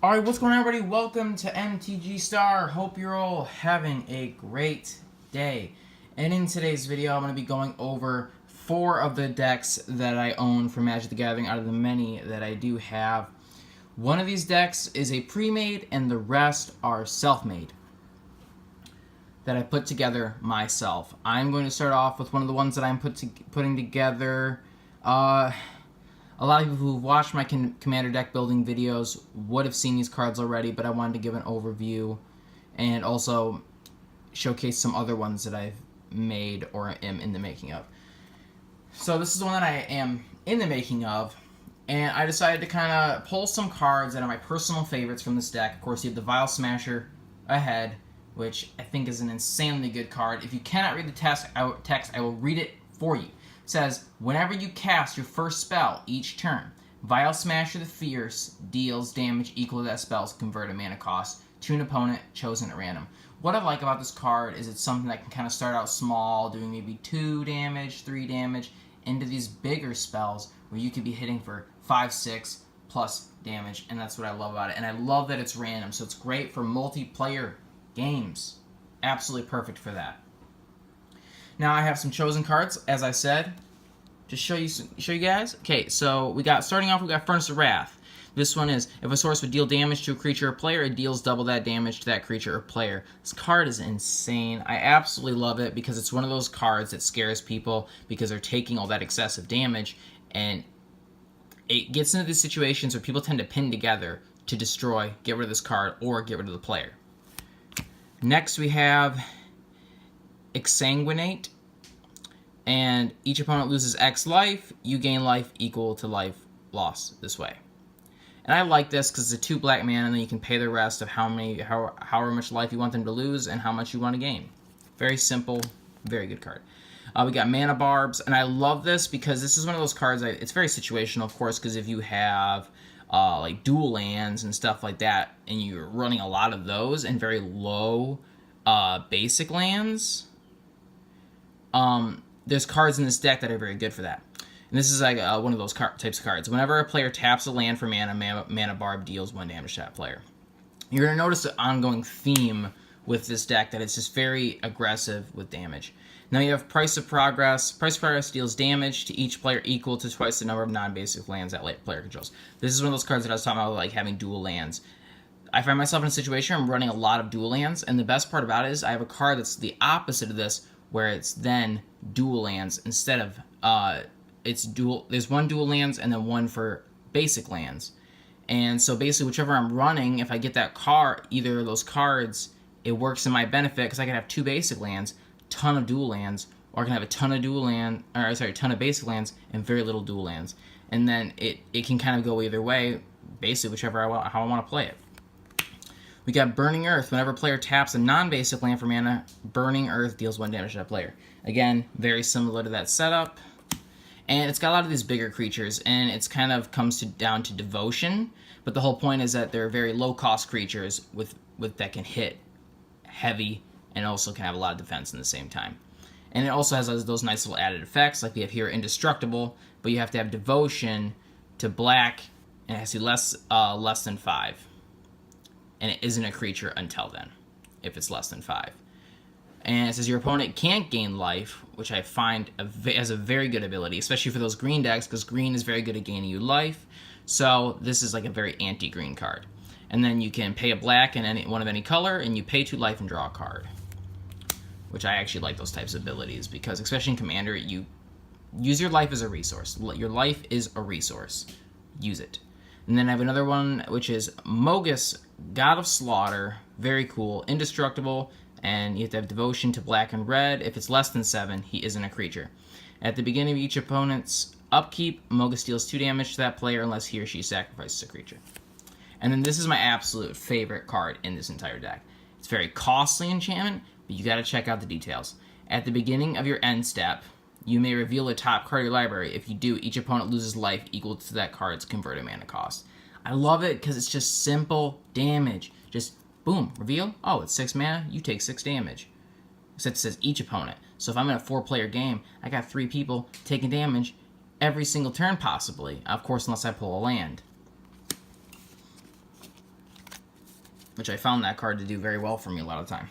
Alright, what's going on, everybody? Welcome to MTG Star. Hope you're all having a great day. And in today's video, I'm going to be going over 4 of the decks that I own for Magic the Gathering out of the many that I do have. One of these decks is a pre-made, and the rest are self-made that I put together myself. I'm going to start off with one of the ones that I'm putting together. A lot of people who've watched my Commander deck building videos would have seen these cards already, but I wanted to give an overview and also showcase some other ones that I've made or am in the making of. So this is the one that I am in the making of, and I decided to kind of pull some cards that are my personal favorites from this deck. Of course, you have the Vial Smasher ahead, which I think is an insanely good card. If you cannot read the text, I will read it for you. It says, whenever you cast your first spell each turn, Vial Smasher the Fierce deals damage equal to that spell's converted mana cost to an opponent chosen at random. What I like about this card is it's something that can kind of start out small, doing maybe 2 damage, 3 damage, into these bigger spells where you could be hitting for 5, 6 plus damage, and that's what I love about it. And I love that it's random, so it's great for multiplayer games. Absolutely perfect for that. Now I have some chosen cards, as I said, to show you guys. Okay, so starting off, we got Furnace of Wrath. This one is, if a source would deal damage to a creature or player, it deals double that damage to that creature or player. This card is insane. I absolutely love it because it's one of those cards that scares people because they're taking all that excessive damage, and it gets into these situations where people tend to pin together to destroy, get rid of this card, or get rid of the player. Next we have Exsanguinate, and each opponent loses X life, you gain life equal to life lost this way. And I like this because it's a 2 black mana, and then you can pay the rest of however much life you want them to lose and how much you want to gain. Very simple, very good card. We got Mana Barbs, and I love this because this is one of those cards, it's very situational, of course, because if you have like dual lands and stuff like that, and you're running a lot of those and very low basic lands, there's cards in this deck that are very good for that. And this is like one of those types of cards. Whenever a player taps a land for Mana Barb deals 1 damage to that player. You're going to notice an ongoing theme with this deck that it's just very aggressive with damage. Now you have Price of Progress. Price of Progress deals damage to each player equal to twice the number of non-basic lands that player controls. This is one of those cards that I was talking about, like having dual lands. I find myself in a situation where I'm running a lot of dual lands, and the best part about it is I have a card that's the opposite of this, where it's then dual lands instead of it's dual. There's 1 dual lands and then 1 for basic lands, and so basically whichever I'm running, if I get that card, either of those cards, it works in my benefit because I can have 2 basic lands, ton of dual lands, or I can have a ton of ton of basic lands and very little dual lands, and then it can kind of go either way, basically whichever how I want to play it. We got Burning Earth. Whenever a player taps a non-basic land for mana, Burning Earth deals 1 damage to that player. Again, very similar to that setup. And it's got a lot of these bigger creatures, and it's kind of comes down to devotion. But the whole point is that they're very low-cost creatures with that can hit heavy and also can have a lot of defense in the same time. And it also has those nice little added effects, like we have here Indestructible, but you have to have devotion to black, and it has to be less than 5. And it isn't a creature until then, if it's less than 5. And it says your opponent can't gain life, which I find as a very good ability, especially for those green decks, because green is very good at gaining you life. So this is like a very anti-green card. And then you can pay a black and one of any color, and you pay 2 life and draw a card. Which I actually like those types of abilities, because especially in Commander, you use your life as a resource. Your life is a resource. Use it. And then I have another one, which is Mogus, God of Slaughter. Very cool. Indestructible, and you have to have devotion to black and red. If it's less than 7, he isn't a creature. At the beginning of each opponent's upkeep, Mogus deals 2 damage to that player unless he or she sacrifices a creature. And then this is my absolute favorite card in this entire deck. It's very costly enchantment, but you gotta check out the details. At the beginning of your end step, you may reveal the top card of your library. If you do, each opponent loses life equal to that card's converted mana cost. I love it because it's just simple damage. Just, boom, reveal. Oh, it's 6 mana, you take 6 damage. Except it says each opponent. So if I'm in a 4-player game, I got 3 people taking damage every single turn possibly. Of course, unless I pull a land. which I found that card to do very well for me a lot of the time.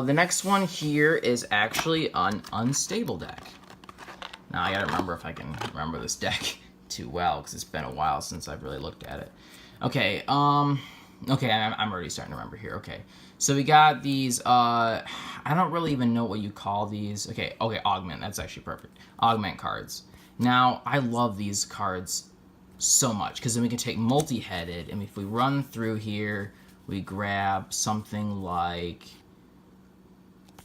The next one here is actually an unstable deck. Now, I gotta remember if I can remember this deck too well, because it's been a while since I've really looked at it. Okay, okay, I'm already starting to remember here. Okay, so we got these, I don't really even know what you call these. Okay, Augment, that's actually perfect. Augment cards. Now, I love these cards so much, because then we can take multi-headed, and if we run through here, we grab something like,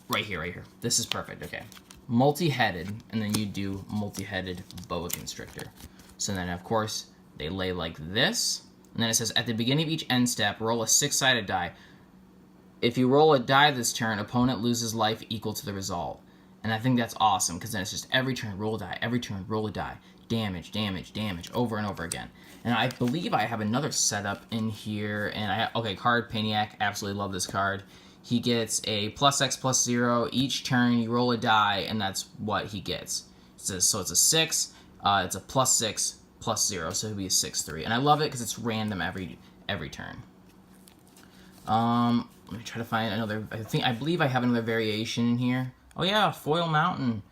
right here. This is perfect, okay. Multi-headed, and then you do multi-headed boa constrictor. So then, of course, they lay like this, and then it says, at the beginning of each end step, roll a 6-sided die. If you roll a die this turn, opponent loses life equal to the result. And I think that's awesome, because then it's just every turn, roll a die, every turn, roll a die. Damage, over and over again. And I believe I have another setup in here, and okay, card, Paniac, absolutely love this card. He gets a +X+0 each turn. You roll a die, and that's what he gets. So it's a 6. It's a +6/+0, so he'll be a 6/3. And I love it because it's random every turn. Let me try to find another. I believe I have another variation in here. Oh yeah, Foil Mountain.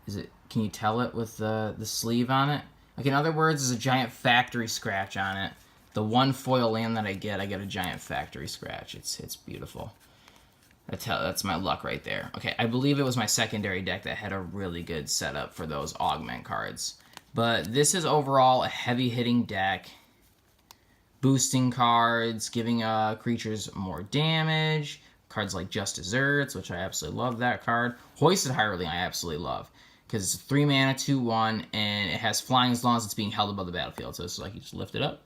Is it? Can you tell it with the sleeve on it? Like, in other words, there's a giant factory scratch on it. The one foil land that I get a giant factory scratch. It's beautiful. That's my luck right there. Okay, I believe it was my secondary deck that had a really good setup for those augment cards. But this is overall a heavy-hitting deck. Boosting cards, giving creatures more damage. Cards like Just Desserts, which I absolutely love that card. Hoisted Hireling I absolutely love, because it's a 3 mana, 2/1, and it has flying as long as it's being held above the battlefield. So it's like you just lift it up.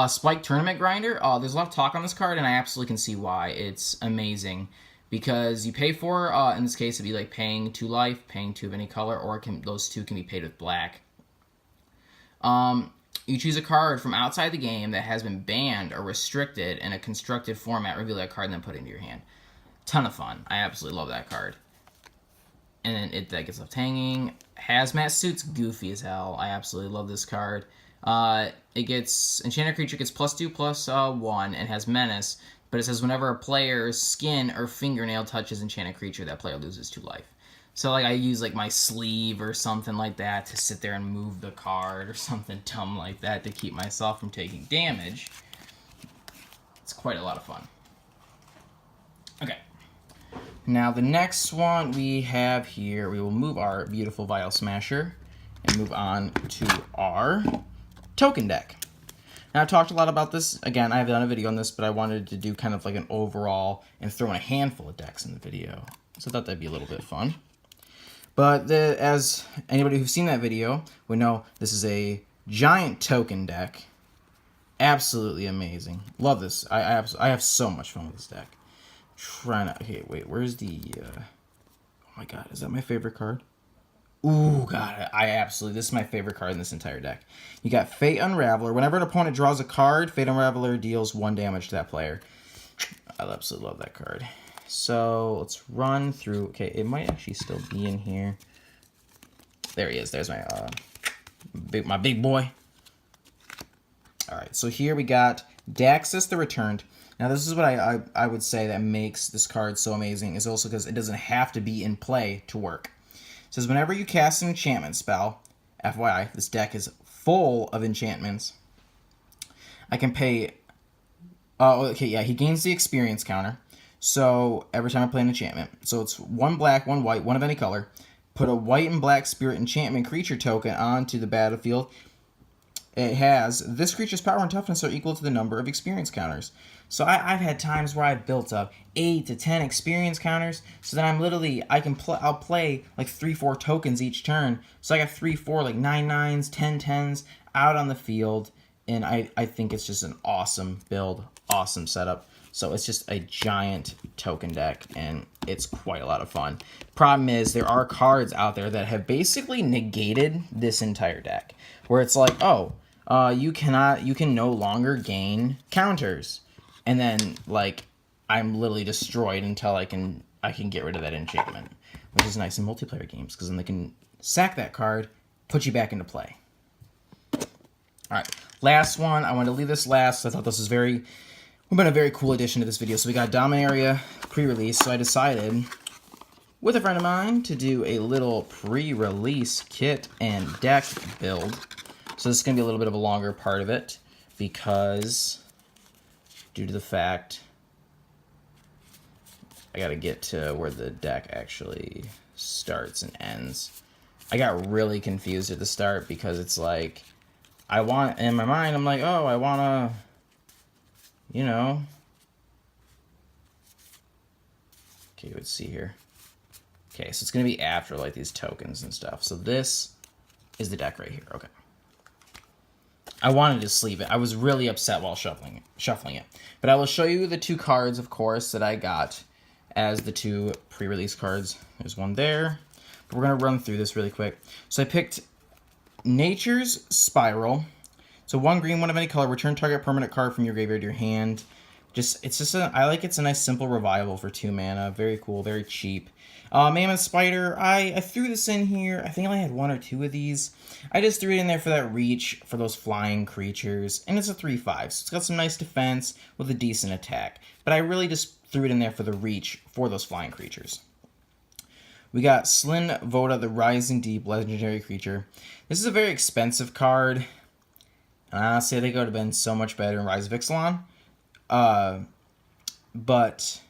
Spike Tournament Grinder. There's a lot of talk on this card, and I absolutely can see why. It's amazing, because you pay for, in this case, it'd be like paying 2 life, paying 2 of any color, or those 2 can be paid with black. You choose a card from outside the game that has been banned or restricted in a constructed format, reveal that card, and then put it into your hand. Ton of fun. I absolutely love that card. And then that gets left hanging. Hazmat Suit's goofy as hell. I absolutely love this card. It gets, enchanted creature gets +2/+1 and has menace, but it says whenever a player's skin or fingernail touches enchanted creature, that player loses 2 life. So like I use like my sleeve or something like that to sit there and move the card or something dumb like that to keep myself from taking damage. It's quite a lot of fun. Okay. Now the next one we have here, we will move our beautiful Vial Smasher and move on to our token deck. Now, I've talked a lot about this. Again, I have done a video on this, but I wanted to do kind of like an overall and throw in a handful of decks in the video. So I thought that'd be a little bit fun. But as anybody who's seen that video would know, this is a giant token deck. Absolutely amazing. Love this. I have so much fun with this deck. Trying to... Okay, wait, where's the... oh my god, is that my favorite card? Ooh, God, this is my favorite card in this entire deck. You got Fate Unraveler. Whenever an opponent draws a card, Fate Unraveler deals 1 damage to that player. I absolutely love that card. So, let's run through... Okay, it might actually still be in here. There he is. There's my big boy. Alright, so here we got Daxus the Returned. Now, this is what I would say that makes this card so amazing, is also because it doesn't have to be in play to work. It says, whenever you cast an enchantment spell, FYI, this deck is full of enchantments, I can pay... Oh, okay, yeah, he gains the experience counter. So, every time I play an enchantment. So, it's 1 black, 1 white, 1 of any color. Put a white and black spirit enchantment creature token onto the battlefield. It has, this creature's power and toughness are equal to the number of experience counters. So I've had times where I've built up 8 to 10 experience counters. So then I'll play like 3-4 tokens each turn. So I got 3-4 like 9/9s, 10/10s out on the field. And I think it's just an awesome build, awesome setup. So it's just a giant token deck, and it's quite a lot of fun. Problem is, there are cards out there that have basically negated this entire deck, where it's like, oh, you can no longer gain counters, and then like I'm literally destroyed until I can get rid of that enchantment, which is nice in multiplayer games because then they can sack that card, put you back into play. All right, Last one, I wanted to leave this last. I thought this was would have been a very cool addition to this video. So we got Dominaria pre-release. So I decided, with a friend of mine, to do a little pre-release kit and deck build. So this is going to be a little bit of a longer part of it because, due to the fact, I got to get to where the deck actually starts and ends. I got really confused at the start because it's like, in my mind, I'm like, oh, I want to, you know. Okay, let's see here. Okay, so it's going to be after, like, these tokens and stuff. So this is the deck right here. Okay. I wanted to sleeve it. I was really upset while shuffling it. But I will show you the 2 cards, of course, that I got as the 2 pre-release cards. There's one there. But we're going to run through this really quick. So I picked Nature's Spiral. So 1 green, 1 of any color. Return target permanent card from your graveyard to your hand. I like it's a nice simple revival for 2 mana. Very cool, very cheap. Mammoth Spider, I threw this in here. I think I only had 1 or 2 of these. I just threw it in there for that reach for those flying creatures. And it's a 3/5, so it's got some nice defense with a decent attack. But I really just threw it in there for the reach for those flying creatures. We got Slyn Voda, the Rising Deep legendary creature. This is a very expensive card. Honestly, I think it would have been so much better in Rise of Ixalan. But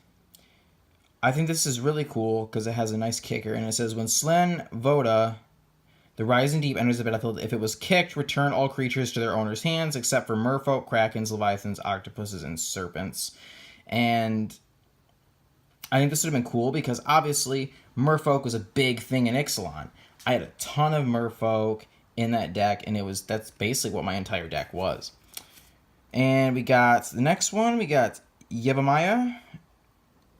I think this is really cool because it has a nice kicker. And it says, when Slyn Voda, the Rising Deep, enters the battlefield, if it was kicked, return all creatures to their owner's hands except for merfolk, krakens, leviathans, octopuses, and serpents. And I think this would have been cool because obviously merfolk was a big thing in Ixalan. I had a ton of merfolk in that deck, and that's basically what my entire deck was. And we got the next one. We got Yevamaya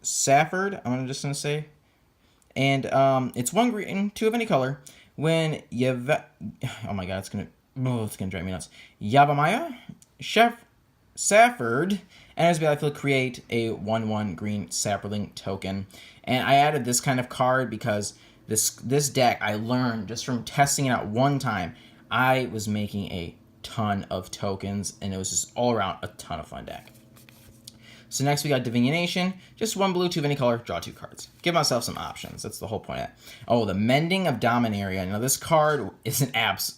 Safford. I'm just gonna say, and it's 1 green, 2 of any color. When oh my god, it's gonna drive me nuts. Yevamaya Safford, and as battlefield, create a 1/1 green sapperling token. And I added this kind of card because this deck, I learned just from testing it out one time, I was making a ton of tokens, and it was just all around a ton of fun deck. So next we got Divination, just 1 blue, 2 of any color, draw 2 cards. Give myself some options, that's the whole point of it. Oh, the Mending of Dominaria. Now this card is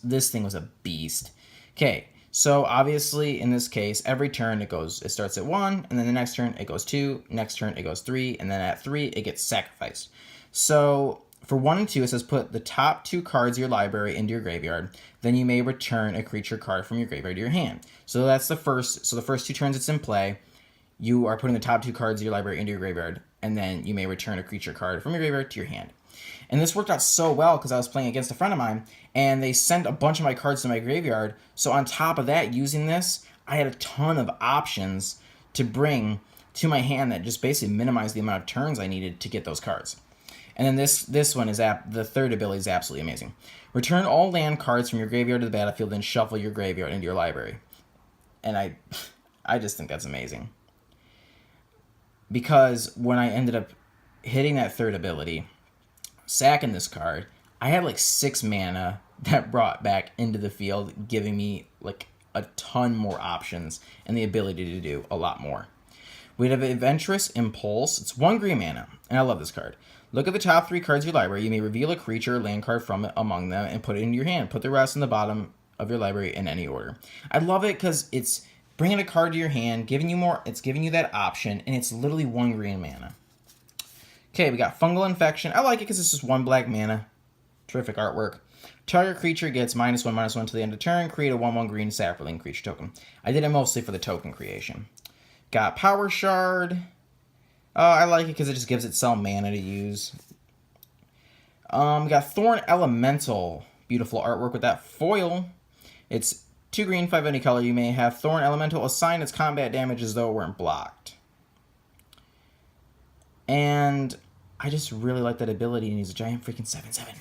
this thing was a beast. Okay, so obviously in this case, every turn it starts at 1, and then the next turn it goes 2, next turn it goes 3, and then at 3 it gets sacrificed. So for 1 and 2, it says put the top 2 cards of your library into your graveyard. Then you may return a creature card from your graveyard to your hand. So that's the first 2 turns it's in play. You are putting the top 2 cards of your library into your graveyard, and then you may return a creature card from your graveyard to your hand. And this worked out so well because I was playing against a friend of mine, and they sent a bunch of my cards to my graveyard. So on top of that, using this, I had a ton of options to bring to my hand that just basically minimized the amount of turns I needed to get those cards. And then this one is the third ability is absolutely amazing. Return all land cards from your graveyard to the battlefield, then shuffle your graveyard into your library. And I just think that's amazing. Because when I ended up hitting that third ability, sacking this card, I had like 6 mana that brought back into the field, giving me like a ton more options and the ability to do a lot more. We have Adventurous Impulse. It's 1 green mana, and I love this card. Look at the top 3 cards of your library. You may reveal a creature or land card from it among them and put it into your hand. Put the rest in the bottom of your library in any order. I love it because it's bringing a card to your hand, giving you more. It's giving you that option, and it's literally 1 green mana. Okay, we got Fungal Infection. I like it because it's just 1 black mana. Terrific artwork. Target creature gets -1/-1 to the end of turn. Create a 1/1 green sapperling creature token. I did it mostly for the token creation. Got Power Shard. I like it because it just gives it some mana to use. We got Thorn Elemental. Beautiful artwork with that foil. It's 2 green, 5 any color. You may have Thorn Elemental assign its combat damage as though it weren't blocked. And I just really like that ability, and he's a giant freaking 7/7.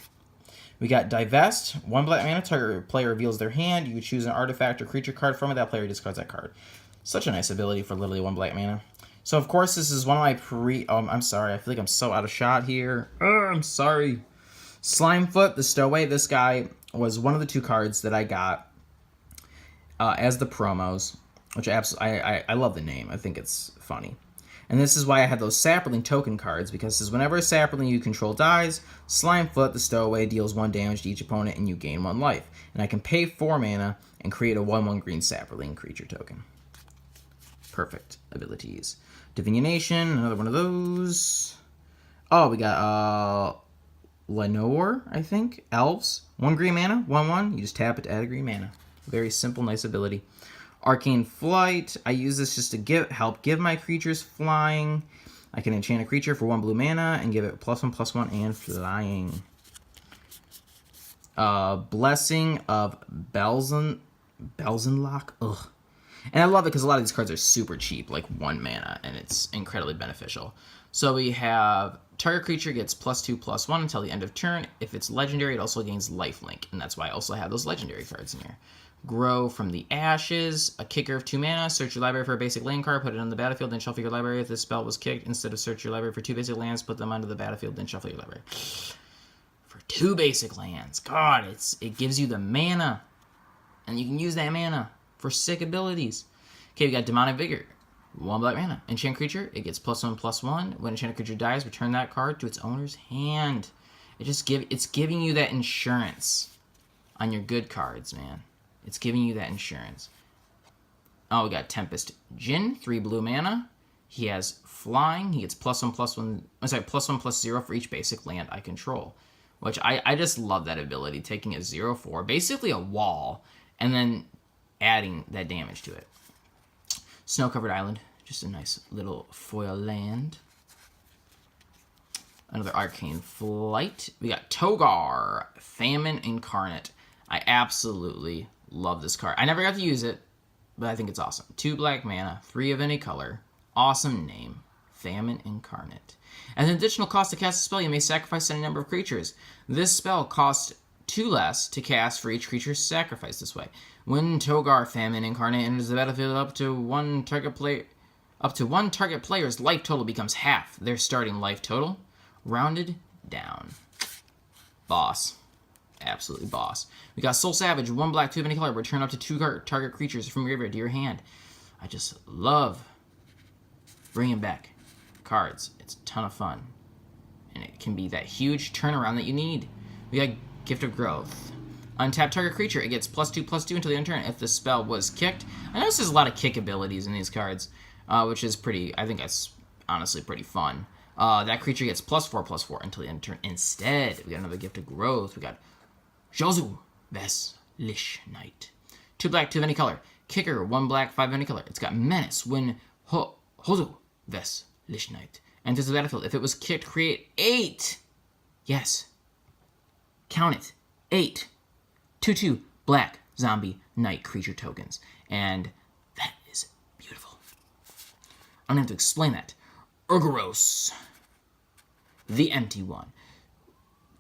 We got Divest. 1 black mana. Target player reveals their hand. You choose an artifact or creature card from it. That player discards that card. Such a nice ability for literally 1 black mana. So, of course, this is one of my I'm sorry. I feel like I'm so out of shot here. I'm sorry. Slimefoot, the Stowaway. This guy was one of the 2 cards that I got as the promos, which I love the name. I think it's funny. And this is why I have those Saproling token cards, because it says whenever a Saproling you control dies, Slimefoot, the stowaway, deals 1 damage to each opponent and you gain 1 life. And I can pay 4 mana and create a 1/1 green Saproling creature token. Perfect abilities. Divination, another one of those. Oh, we got Lenore, I think. Elves. 1 green mana, 1/1. You just tap it to add a green mana. Very simple, nice ability. Arcane Flight. I use this just to help give my creatures flying. I can enchant a creature for 1 blue mana and give it +1/+1 and flying. Blessing of Belzenlock. Ugh. And I love it because a lot of these cards are super cheap, like 1 mana, and it's incredibly beneficial. So we have target creature gets +2/+1 until the end of turn. If it's legendary, it also gains lifelink, and that's why I also have those legendary cards in here. Grow from the Ashes, a kicker of 2 mana, search your library for a basic land card, put it on the battlefield, then shuffle your library. If this spell was kicked, instead of search your library for 2 basic lands, put them onto the battlefield, then shuffle your library. For 2 basic lands. God, it gives you the mana, and you can use that mana for sick abilities. Okay, we got Demonic Vigor. 1 black mana. Enchant creature, it gets +1/+1. When enchanted creature dies, return that card to its owner's hand. It's giving you that insurance on your good cards, man. It's giving you that insurance. Oh, we got Tempest Jin, 3 blue mana. He has flying. He gets +1/+1. I'm sorry, +1/+0 for each basic land I control. Which I just love that ability, taking a 0/4, basically a wall, and then adding that damage to it. Snow-covered island, just a nice little foil land. Another Arcane Flight. We got Togar, Famine Incarnate. I absolutely love this card. I never got to use it, but I think it's awesome. 2 black mana, 3 of any color. Awesome name, Famine Incarnate. As an additional cost to cast a spell, you may sacrifice any number of creatures. This spell costs 2 less to cast for each creature sacrificed this way. When Togar Famine Incarnate enters the battlefield, up to one target player's life total becomes half their starting life total, rounded down. Boss. Absolutely boss. We got Soul Savage, 1 black, 2 of any color. Return up to 2 target creatures from your graveyard to your hand. I just love bringing back cards. It's a ton of fun. And it can be that huge turnaround that you need. We got Gift of Growth. Untap target creature. It gets +2/+2 until the end of turn if the spell was kicked. I notice there's a lot of kick abilities in these cards, which is pretty, I think that's honestly pretty fun. That creature gets +4/+4 until the end of turn. Instead, we got another Gift of Growth. We got Jozu Ves Lish Knight. 2 black, 2 of any color. Kicker, 1 black, 5 of any color. It's got Menace. When Jozu Ves Lish Knight enters the battlefield, if it was kicked, create 8. Yes. Count it. 8. 2/2 black zombie knight creature tokens. And that is beautiful. I don't have to explain that. Urgoros. The Empty One.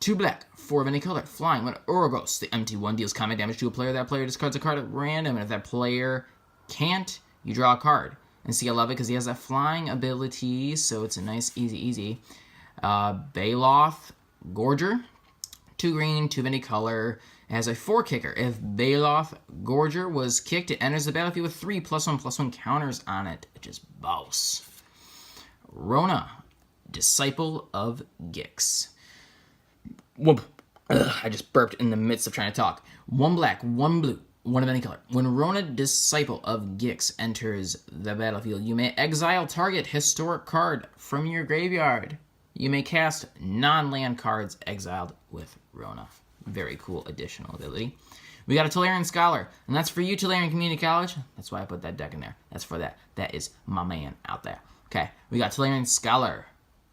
2 black, 4 of any color. Flying. When Urgos, the Empty One, deals combat damage to a player, that player discards a card at random. And if that player can't, you draw a card. And see, I love it because he has that flying ability, so it's a nice, easy. Baloth Gorger. 2 green, 2 of any color. It has a 4 kicker. If Baloth Gorger was kicked, it enters the battlefield with 3 +1/+1 counters on it. Just boss. Rona, Disciple of Gix. Whoop. I just burped in the midst of trying to talk. 1 black, 1 blue, 1 of any color. When Rona, Disciple of Gix enters the battlefield, you may exile target historic card from your graveyard. You may cast non-land cards exiled with Rona. Very cool additional ability. We got a Tolarian Scholar, and that's for you, Tolarian Community College. That's why I put that deck in there. That's for that. That is my man out there. Okay, we got Tolarian Scholar.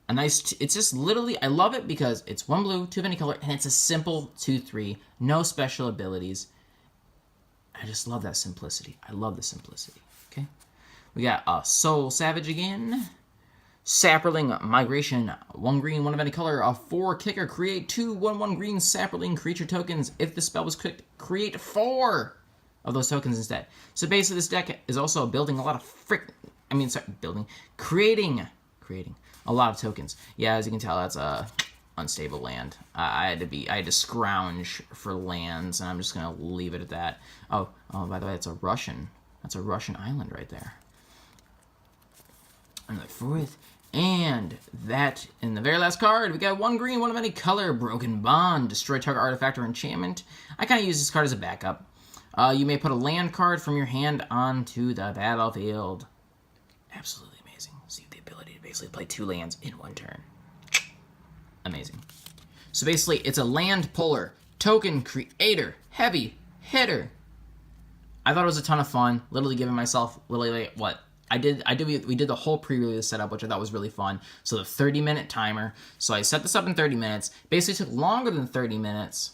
A nice, it's just literally, I love it because it's 1 blue, 2 of any color, and it's a simple 2/3, no special abilities. I just love that simplicity. I love the simplicity, okay? We got Soul Savage again. Saproling Migration, 1 green, 1 of any color, a 4 kicker, create 2 1/1 green Saproling creature tokens. If the spell was clicked, create 4 of those tokens instead. So basically this deck is also building a lot of creating a lot of tokens. Yeah, as you can tell, that's unstable land. I had to scrounge for lands, and I'm just gonna leave it at that. Oh, by the way, that's a Russian island right there. And the fourth, and that in the very last card, we got 1 green, 1 of any color, Broken Bond, destroy target artifact or enchantment. I kind of use this card as a backup. You may put a land card from your hand onto the battlefield. Absolutely amazing. So you have the ability to basically play 2 lands in 1 turn. Amazing. So basically, it's a land puller, token creator, heavy hitter. I thought it was a ton of fun. Literally giving myself literally what we did the whole pre-release setup, which I thought was really fun. So the 30-minute timer. So I set this up in 30 minutes. Basically took longer than 30 minutes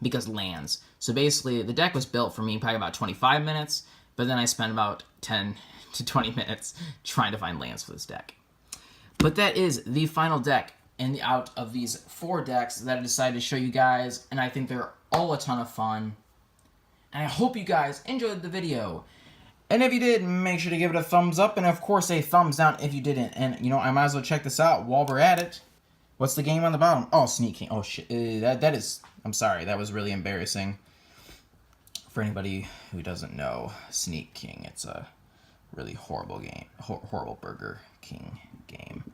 because lands. So basically, the deck was built for me probably about 25 minutes, but then I spent about 10 to 20 minutes trying to find lands for this deck. But that is the final deck out of these 4 decks that I decided to show you guys, and I think they're all a ton of fun. And I hope you guys enjoyed the video. And if you did, make sure to give it a thumbs up, and of course a thumbs down if you didn't. And, you know, I might as well check this out while we're at it. What's the game on the bottom? Oh, Sneak King. Oh, shit. That is... I'm sorry. That was really embarrassing. For anybody who doesn't know, Sneak King, it's a really horrible game. Horrible Burger King game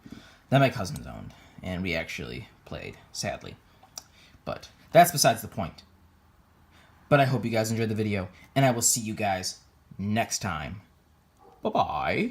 that my cousins owned, and we actually played, sadly. But that's besides the point. But I hope you guys enjoyed the video, and I will see you guys next time. Bye-bye.